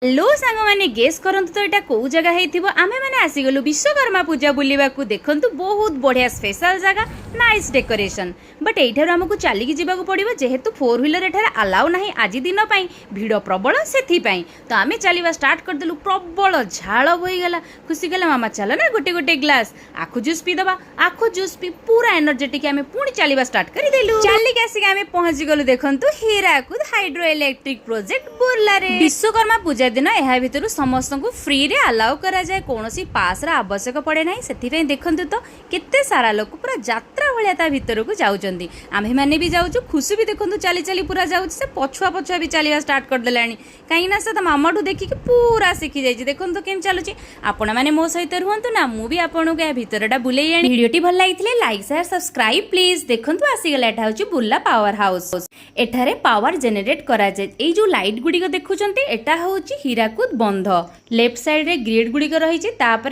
Hello सांग मैंने guess करंतु तो यहाँ कौ जगह है आमे मैंने आसीगलु विश्वकर्मा पूजा बुलवा देखंतु बहुत बढ़िया स्पेशल जगह नाइस डेकोरेशन बट एठार आमको चलिकी जावाक पड़ो जेहेतु 4 व्हीलर एठार अलाउ ना आज दिन भिड़ प्रबल से तो आम चलवा स्टार्ट करदेलु प्रबल झाड़ बोहीगला खुशी गला मामा चल ना गोटे गोटे ग्लास आखु जूस पीदबा आखु जूस पी पूरा एनर्जेटिक आम पुणी चलवा स्टार्ट करदेलु चलिक आसिक आम पहुंची गलु देखंतु हीराकुद हाइड्रो इलेक्ट्रिक प्रोजेक्ट बुर्लारे विश्वकर्मा पूजा दिन यह भितर समस्त को फ्री रे अलाउ करा जाए कौन पास रा आवश्यक पड़े ना से देखते तो केते सारा लोक पूरा यात्रा भाया भितर को जाऊँगी आम्हे मैंने भी जाऊँ खुशी भी देखो चली चली पूरा जाऊँ से पछुआ पछुआ भी चलवा स्टार्ट करदेला कहीं से तो मामा ठू देखिक पूरा शिखी जाइए देखो केम चलुची आपण मैंने मो सहित रुहतु ना मुझे आपको यह भितरटा बुले भिडियोटी भल लगी लाइक शेयर सब्सक्राइब प्लीज देखो आसीगला एटा हूँ बुर्ला पावर हाउस एठारे पावर जेनेरेट करा जाए ए जो लाइट गुड़िक देखुंटे एटा हूँ हीराकुद बंध लेफ्ट साइड रे ग्रिड गुड़िक रही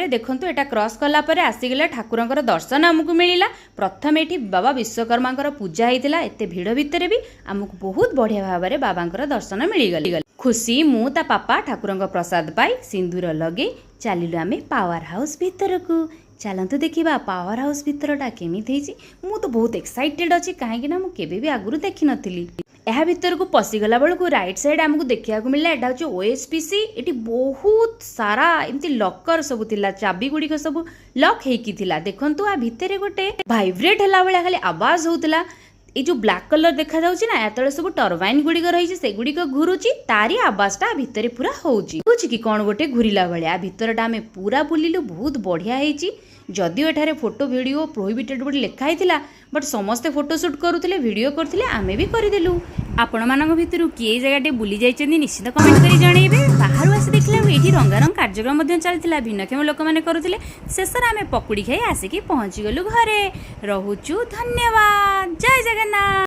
देखो एटा क्रॉस कला परे आसीगला ठाकुरंकर दर्शन आमको मिला प्रथम एठी बाबा विश्वकर्मा पूजा होता एत भिड़ भितर भी आमको बहुत बढ़िया भाव में बाबा दर्शन मिलगल खुशी मु ता पापा ठाकुरंक प्रसाद पाई सिंदूर लगे चलिलु आम पावर हाउस भितर को चलतु देखा पावर हाउस भितरटा केमी मु तो बहुत एक्साइटेड अच्छी कहीं मुझे भी आगुरी देखी नी यह भितर को पशिगला बेलू राइट साइड आमको देखा मिलला एटा हूँ ओएसपीसी ये बहुत सारा एमती लकर सब थिला चाबी गुड़िक सब लक होता देखु आ भितर गोटे भाइब्रेट है भाया खाली आवाज होता ये जो ब्लैक कलर देखा जाउची ना या तले सब टर्बाइन गुड़िक रही से गुड़िक घुरुची तारी आवाजटा भितर पूरा होउची कि कौन गोटे घुरिला भाया भितरटा आम पूरा बुलिलु बहुत बढ़िया होइची जदिओ एठारे फोटो वीडियो प्रोहिबिटेड बोली लिखाई थिला बट समस्ते फोटोशूट करुले वीडियो करथिले आमे भी करदेलु आपण मानक भितरु किए जगह बुली जाइछन्ती निश्चित कमेंट करी जणेबे बाहरु आसी देखला एठी रंगारंग कार्यक्रम मध्ये चलतिला भिन्नक्षम लोक माने करुथिले शेषर आमे पकुड़ी खाई आसिकी पहुंची गलु घरे रहुचु धन्यवाद जय जगन्नाथ।